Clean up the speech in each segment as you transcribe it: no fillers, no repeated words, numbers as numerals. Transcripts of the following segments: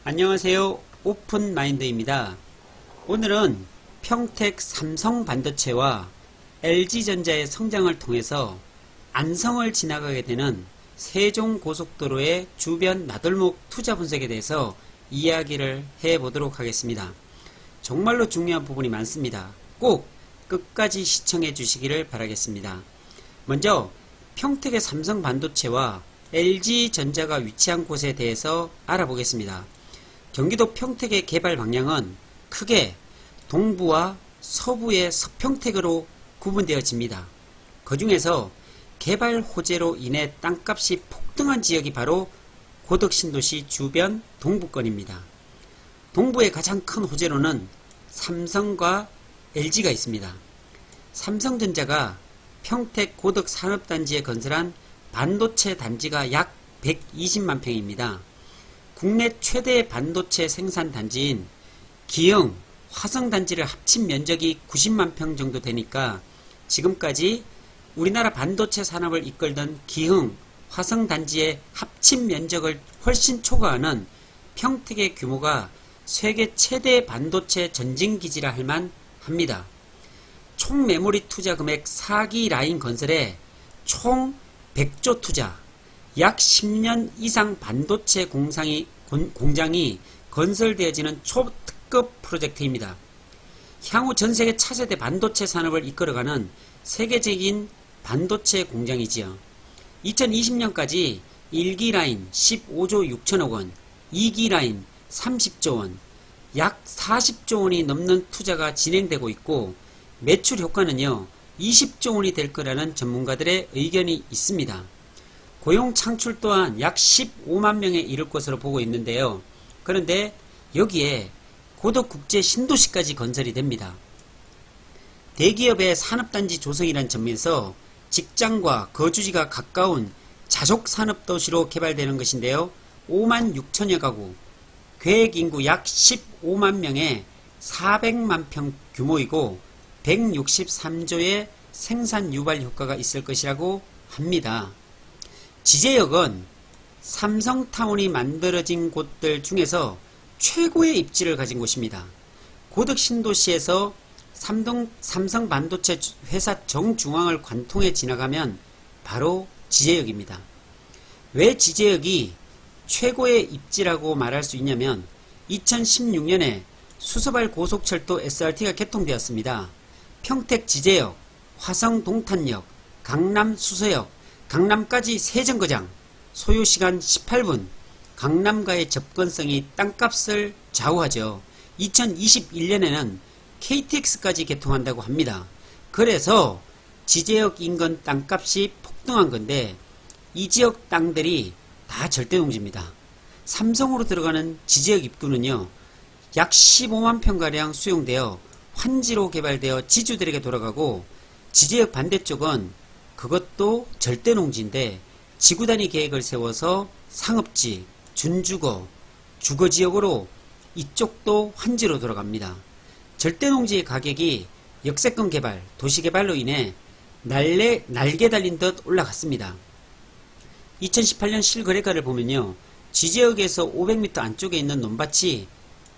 안녕하세요. 오픈마인드입니다. 오늘은 평택 삼성반도체와 LG전자의 성장을 통해서 안성을 지나가게 되는 세종고속도로의 주변 나들목 투자 분석에 대해서 이야기를 해보도록 하겠습니다. 정말로 중요한 부분이 많습니다. 꼭 끝까지 시청해 주시기를 바라겠습니다. 먼저 평택의 삼성반도체와 LG전자가 위치한 곳에 대해서 알아보겠습니다. 경기도 평택의 개발 방향은 크게 동부와 서부의 서평택으로 구분되어집니다. 그 중에서 개발 호재로 인해 땅값이 폭등한 지역이 바로 고덕신도시 주변 동부권입니다. 동부의 가장 큰 호재로는 삼성과 LG가 있습니다. 삼성전자가 평택 고덕산업단지에 건설한 반도체 단지가 약 120만 평입니다. 국내 최대 반도체 생산 단지인 기흥, 화성 단지를 합친 면적이 90만 평 정도 되니까 지금까지 우리나라 반도체 산업을 이끌던 기흥, 화성 단지의 합친 면적을 훨씬 초과하는 평택의 규모가 세계 최대 반도체 전진기지라 할 만합니다. 총 메모리 투자 금액 4기 라인 건설에 총 100조 투자, 약 10년 이상 반도체 공장이 건설되어지는 초특급 프로젝트입니다. 향후 전세계 차세대 반도체 산업을 이끌어가는 세계적인 반도체 공장이지요. 2020년까지 1기 라인 15조 6천억 원, 2기 라인 30조 원, 약 40조 원이 넘는 투자가 진행되고 있고 매출 효과는요 20조 원이 될 거라는 전문가들의 의견이 있습니다. 고용 창출 또한 약 15만 명에 이를 것으로 보고 있는데요. 그런데 여기에 고덕국제 신도시까지 건설이 됩니다. 대기업의 산업단지 조성이라는 점에서 직장과 거주지가 가까운 자족산업도시로 개발되는 것인데요. 5만 6천여 가구, 계획인구 약 15만 명에 400만 평 규모이고 163조의 생산 유발 효과가 있을 것이라고 합니다. 지제역은 삼성타운이 만들어진 곳들 중에서 최고의 입지를 가진 곳입니다. 고덕신도시에서 삼성반도체 회사 정중앙을 관통해 지나가면 바로 지제역입니다. 왜 지제역이 최고의 입지라고 말할 수 있냐면 2016년에 수서발 고속철도 SRT가 개통되었습니다. 평택 지제역, 화성 동탄역, 강남 수서역, 강남까지 세정거장, 소요시간 18분, 강남과의 접근성이 땅값을 좌우하죠. 2021년에는 KTX까지 개통한다고 합니다. 그래서 지제역 인근 땅값이 폭등한 건데 이 지역 땅들이 다 절대농지입니다. 삼성으로 들어가는 지제역 입구는요. 약 15만 평가량 수용되어 환지로 개발되어 지주들에게 돌아가고 지제역 반대쪽은 그것도 절대농지인데 지구단위 계획을 세워서 상업지, 준주거, 주거지역으로 이쪽도 환지로 돌아갑니다. 절대농지의 가격이 역세권 개발, 도시개발로 인해 날개 달린 듯 올라갔습니다. 2018년 실거래가를 보면요. 지제역에서 500m 안쪽에 있는 논밭이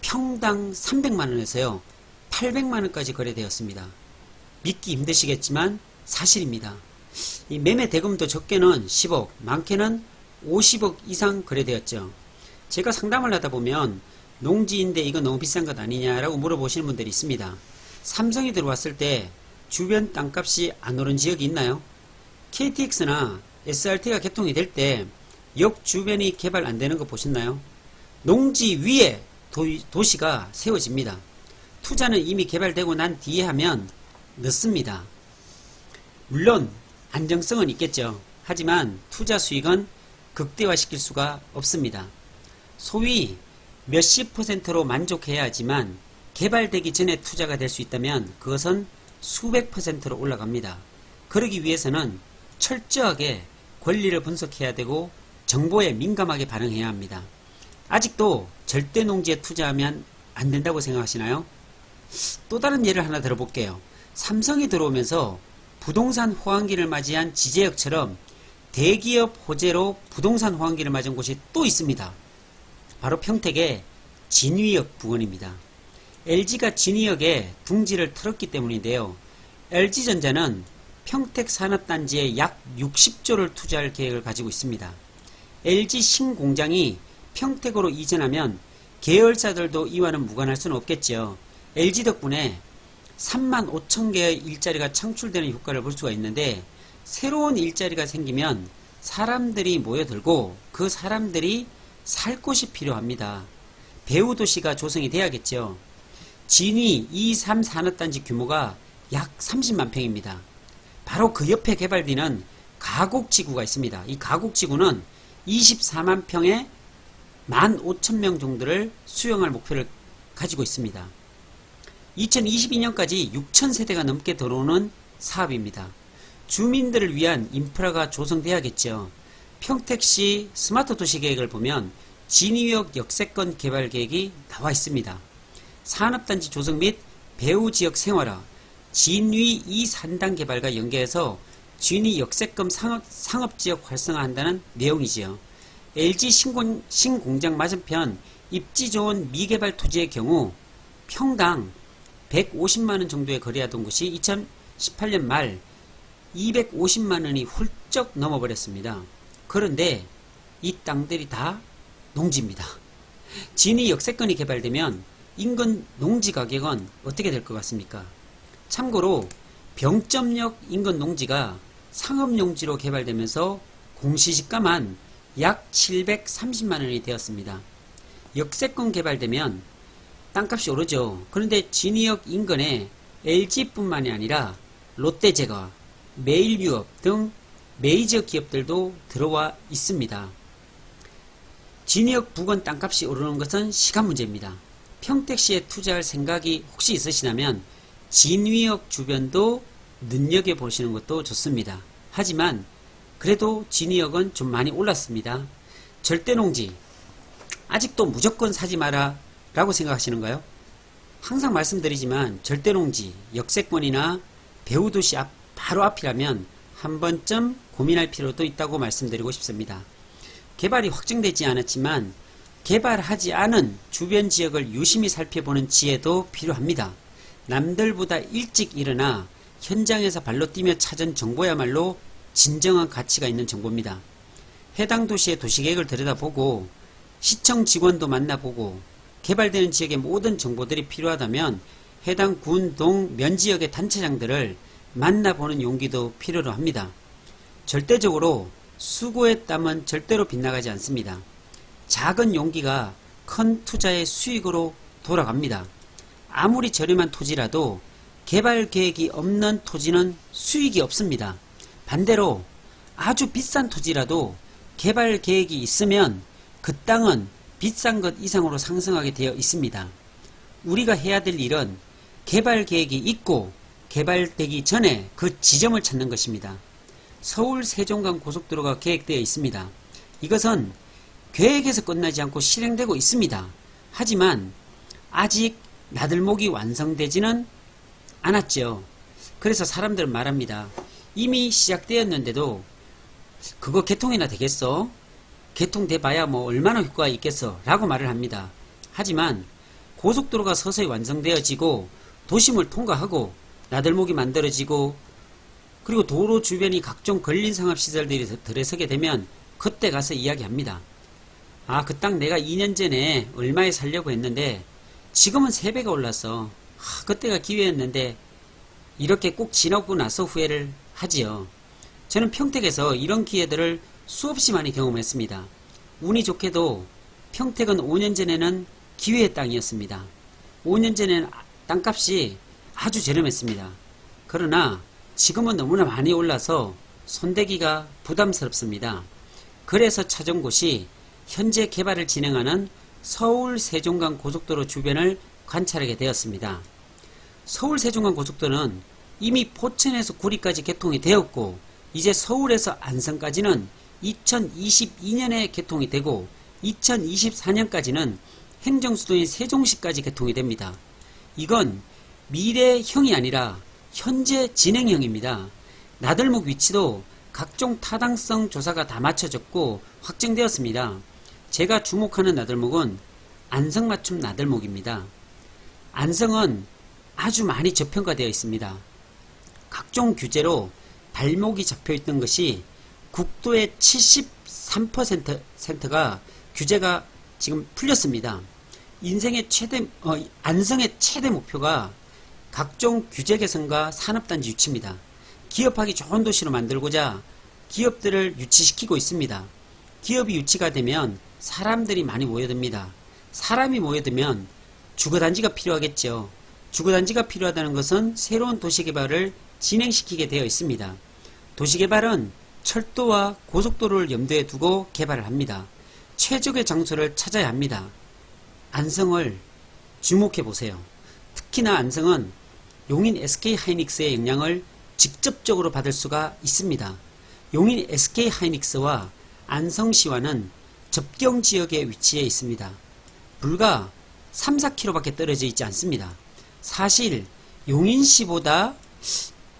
평당 300만원에서요. 800만원까지 거래되었습니다. 믿기 힘드시겠지만 사실입니다. 이 매매 대금도 적게는 10억, 많게는 50억 이상 거래되었죠. 제가 상담을 하다 보면 농지인데 이거 너무 비싼 것 아니냐라고 물어보시는 분들이 있습니다. 삼성이 들어왔을 때 주변 땅값이 안 오른 지역이 있나요? KTX나 SRT가 개통이 될 때 역 주변이 개발 안 되는 거 보셨나요? 농지 위에 도시가 세워집니다. 투자는 이미 개발되고 난 뒤에 하면 늦습니다. 물론 안정성은 있겠죠. 하지만 투자 수익은 극대화시킬 수가 없습니다. 소위 몇십 %로 만족해야 하지만 개발되기 전에 투자가 될 수 있다면 그것은 수백 %로 올라갑니다. 그러기 위해서는 철저하게 권리를 분석해야 되고 정보에 민감하게 반응해야 합니다. 아직도 절대농지에 투자하면 안 된다고 생각하시나요? 또 다른 예를 하나 들어볼게요. 삼성이 들어오면서 부동산 호황기를 맞이한 지제역처럼 대기업 호재로 부동산 호황기를 맞은 곳이 또 있습니다. 바로 평택의 진위역 부근입니다. LG가 진위역에 둥지를 틀었기 때문인데요. LG전자는 평택 산업단지에 약 60조를 투자할 계획을 가지고 있습니다. LG 신공장이 평택으로 이전하면 계열사들도 이와는 무관할 수는 없겠죠. LG 덕분에 3만 5천 개의 일자리가 창출되는 효과를 볼 수가 있는데, 새로운 일자리가 생기면 사람들이 모여들고 그 사람들이 살 곳이 필요합니다. 배후 도시가 조성이 돼야겠죠. 진위 2.3 산업단지 규모가 약 30만 평입니다. 바로 그 옆에 개발되는 가곡지구가 있습니다. 이 가곡지구는 24만 평에 15,000명 정도를 수용할 목표를 가지고 있습니다. 2022년까지 6,000세대가 넘게 들어오는 사업입니다. 주민들을 위한 인프라가 조성돼야겠죠. 평택시 스마트 도시 계획을 보면 진위역 역세권 개발 계획이 나와 있습니다. 산업단지 조성 및 배후 지역 생활화, 진위 2산단 개발과 연계해서 진위 역세권 상업지역 활성화한다는 내용이지요. LG 신공장 맞은편 입지 좋은 미개발 토지의 경우 평당 150만원 정도에 거래하던 곳이 2018년 말 250만원이 훌쩍 넘어버렸습니다. 그런데 이 땅들이 다 농지입니다. 진위 역세권이 개발되면 인근 농지 가격은 어떻게 될 것 같습니까? 참고로 병점역 인근 농지가 상업용지로 개발되면서 공시지가만 약 730만원이 되었습니다. 역세권 개발되면 땅값이 오르죠. 그런데 진위역 인근에 LG뿐만이 아니라 롯데제과, 메일유업 등 메이저 기업들도 들어와 있습니다. 진위역 부근 땅값이 오르는 것은 시간 문제입니다. 평택시에 투자할 생각이 혹시 있으시다면 진위역 주변도 눈여겨보시는 것도 좋습니다. 하지만 그래도 진위역은 좀 많이 올랐습니다. 절대농지 아직도 무조건 사지 마라 라고 생각하시는가요? 항상 말씀드리지만 절대농지, 역세권이나 배후도시 바로 앞이라면 한 번쯤 고민할 필요도 있다고 말씀드리고 싶습니다. 개발이 확정되지 않았지만 개발하지 않은 주변 지역을 유심히 살펴보는 지혜도 필요합니다. 남들보다 일찍 일어나 현장에서 발로 뛰며 찾은 정보야말로 진정한 가치가 있는 정보입니다. 해당 도시의 도시계획을 들여다보고 시청 직원도 만나보고 개발되는 지역의 모든 정보들이 필요하다면 해당 군, 동, 면지역의 단체장들을 만나보는 용기도 필요로 합니다. 절대적으로 수고의 땀은 절대로 빗나가지 않습니다. 작은 용기가 큰 투자의 수익으로 돌아갑니다. 아무리 저렴한 토지라도 개발 계획이 없는 토지는 수익이 없습니다. 반대로 아주 비싼 토지라도 개발 계획이 있으면 그 땅은 비싼 것 이상으로 상승하게 되어 있습니다. 우리가 해야 될 일은 개발 계획이 있고 개발되기 전에 그 지점을 찾는 것입니다. 서울 세종간 고속도로가 계획되어 있습니다. 이것은 계획에서 끝나지 않고 실행되고 있습니다. 하지만 아직 나들목이 완성되지는 않았죠. 그래서 사람들은 말합니다. 이미 시작되었는데도 그거 개통이나 되겠어? 개통돼봐야 뭐 얼마나 효과가 있겠어? 라고 말을 합니다. 하지만 고속도로가 서서히 완성되어지고 도심을 통과하고 나들목이 만들어지고 그리고 도로 주변이 각종 근린상업시설들이 들어서게 되면 그때 가서 이야기합니다. 아, 그 땅 내가 2년 전에 얼마에 살려고 했는데 지금은 3배가 올랐어. 그때가 기회였는데 이렇게 꼭 지나고 나서 후회를 하지요. 저는 평택에서 이런 기회들을 수없이 많이 경험했습니다. 운이 좋게도 평택은 5년 전에는 기회의 땅이었습니다. 5년 전에는 땅값이 아주 저렴했습니다. 그러나 지금은 너무나 많이 올라서 손대기가 부담스럽습니다. 그래서 찾은 곳이 현재 개발을 진행하는 서울 세종간 고속도로 주변을 관찰하게 되었습니다. 서울 세종간 고속도로는 이미 포천에서 구리까지 개통이 되었고 이제 서울에서 안성까지는 2022년에 개통이 되고 2024년까지는 행정수도인 세종시까지 개통이 됩니다. 이건 미래형이 아니라 현재 진행형입니다. 나들목 위치도 각종 타당성 조사가 다 마쳐졌고 확정되었습니다. 제가 주목하는 나들목은 안성맞춤 나들목입니다. 안성은 아주 많이 저평가되어 있습니다. 각종 규제로 발목이 잡혀있던 것이 국도의 73%가 규제가 지금 풀렸습니다. 안성의 최대 목표가 각종 규제 개선과 산업단지 유치입니다. 기업하기 좋은 도시로 만들고자 기업들을 유치시키고 있습니다. 기업이 유치가 되면 사람들이 많이 모여듭니다. 사람이 모여들면 주거단지가 필요하겠죠. 주거단지가 필요하다는 것은 새로운 도시개발을 진행시키게 되어 있습니다. 도시개발은 철도와 고속도로를 염두에 두고 개발을 합니다. 최적의 장소를 찾아야 합니다. 안성을 주목해 보세요. 특히나 안성은 용인 SK하이닉스의 영향을 직접적으로 받을 수가 있습니다. 용인 SK하이닉스와 안성시와는 접경지역에 위치해 있습니다. 불과 3-4km밖에 떨어져 있지 않습니다. 사실 용인시보다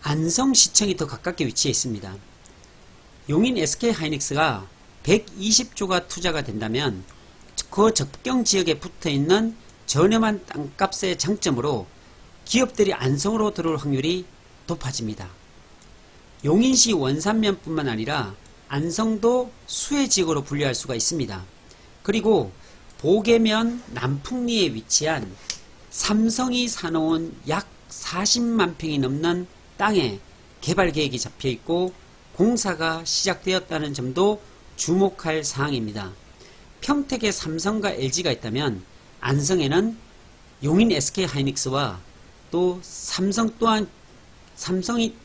안성시청이 더 가깝게 위치해 있습니다. 용인 SK하이닉스가 120조가 투자가 된다면 그 접경지역에 붙어있는 저렴한 땅값의 장점으로 기업들이 안성으로 들어올 확률이 높아집니다. 용인시 원산면뿐만 아니라 안성도 수혜지역으로 분류할 수가 있습니다. 그리고 보계면 남풍리에 위치한 삼성이 사놓은 약 40만 평이 넘는 땅에 개발 계획이 잡혀있고 공사가 시작되었다는 점도 주목할 사항입니다. 평택에 삼성과 LG가 있다면 안성에는 용인 SK하이닉스와 또 삼성이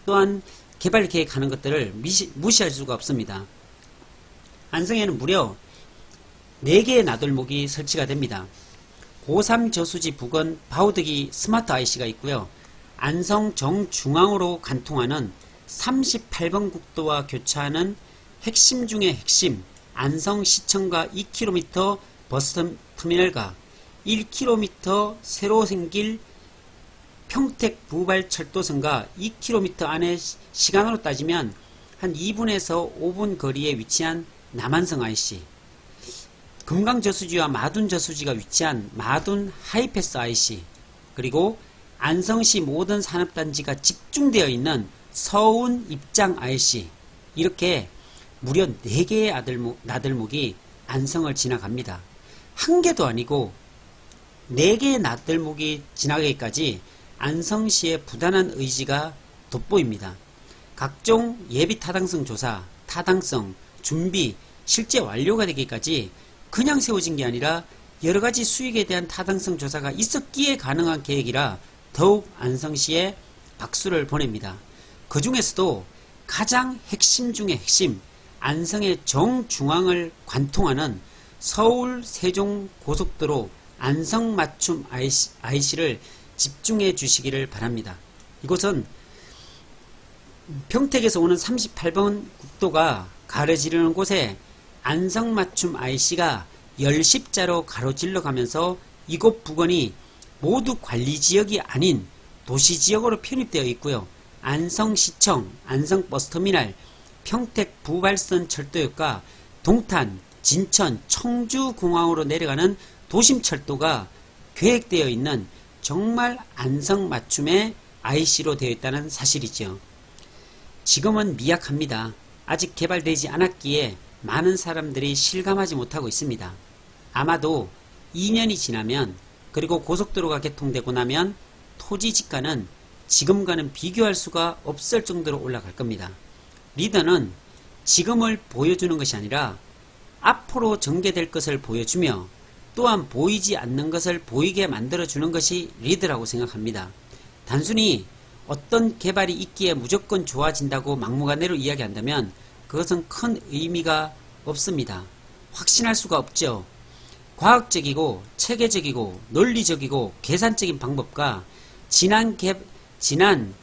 또한 개발 계획하는 것들을 무시할 수가 없습니다. 안성에는 무려 4개의 나들목이 설치가 됩니다. 고3 저수지 부근 바우드기 스마트 IC가 있고요. 안성 정중앙으로 관통하는 38번 국도와 교차하는 핵심 중의 핵심 안성시청과 2km 버스터미널과 1km 새로 생길 평택 부발철도선과 2km 안에 시간으로 따지면 한 2분에서 5분 거리에 위치한 남한성 IC, 금강저수지와 마둔저수지가 위치한 마둔 하이패스 IC, 그리고 안성시 모든 산업단지가 집중되어 있는 서운 입장 IC, 이렇게 무려 4개의 나들목이 안성을 지나갑니다. 한 개도 아니고 4개의 나들목이 지나가기까지 안성시의 부단한 의지가 돋보입니다. 각종 예비 타당성 조사, 타당성, 준비, 실제 완료가 되기까지 그냥 세워진 게 아니라 여러가지 수익에 대한 타당성 조사가 있었기에 가능한 계획이라 더욱 안성시에 박수를 보냅니다. 그 중에서도 가장 핵심 중의 핵심, 안성의 정중앙을 관통하는 서울 세종 고속도로 안성 맞춤 IC를 집중해 주시기를 바랍니다. 이곳은 평택에서 오는 38번 국도가 가로지르는 곳에 안성 맞춤 IC가 10십자로 가로질러 가면서 이곳 부근이 모두 관리지역이 아닌 도시지역으로 편입되어 있고요. 안성시청, 안성버스터미널, 평택 부발선 철도역과 동탄, 진천, 청주공항으로 내려가는 도심철도가 계획되어 있는 정말 안성맞춤의 IC로 되어 있다는 사실이죠. 지금은 미약합니다. 아직 개발되지 않았기에 많은 사람들이 실감하지 못하고 있습니다. 아마도 2년이 지나면, 그리고 고속도로가 개통되고 나면 토지 지가는 지금과는 비교할 수가 없을 정도로 올라갈 겁니다. 리더는 지금을 보여주는 것이 아니라 앞으로 전개될 것을 보여주며 또한 보이지 않는 것을 보이게 만들어주는 것이 리더라고 생각합니다. 단순히 어떤 개발이 있기에 무조건 좋아진다고 막무가내로 이야기한다면 그것은 큰 의미가 없습니다. 확신할 수가 없죠. 과학적이고 체계적이고 논리적이고 계산적인 방법과 지난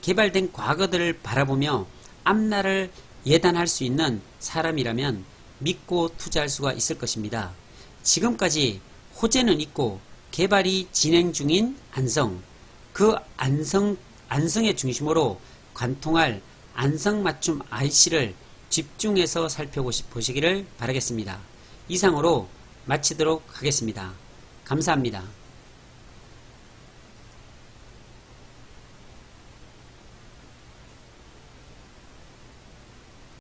개발된 과거들을 바라보며 앞날을 예단할 수 있는 사람이라면 믿고 투자할 수가 있을 것입니다. 지금까지 호재는 있고 개발이 진행 중인 안성, 그 안성의 중심으로 관통할 안성맞춤 IC를 집중해서 살펴보시기를 바라겠습니다. 이상으로 마치도록 하겠습니다. 감사합니다.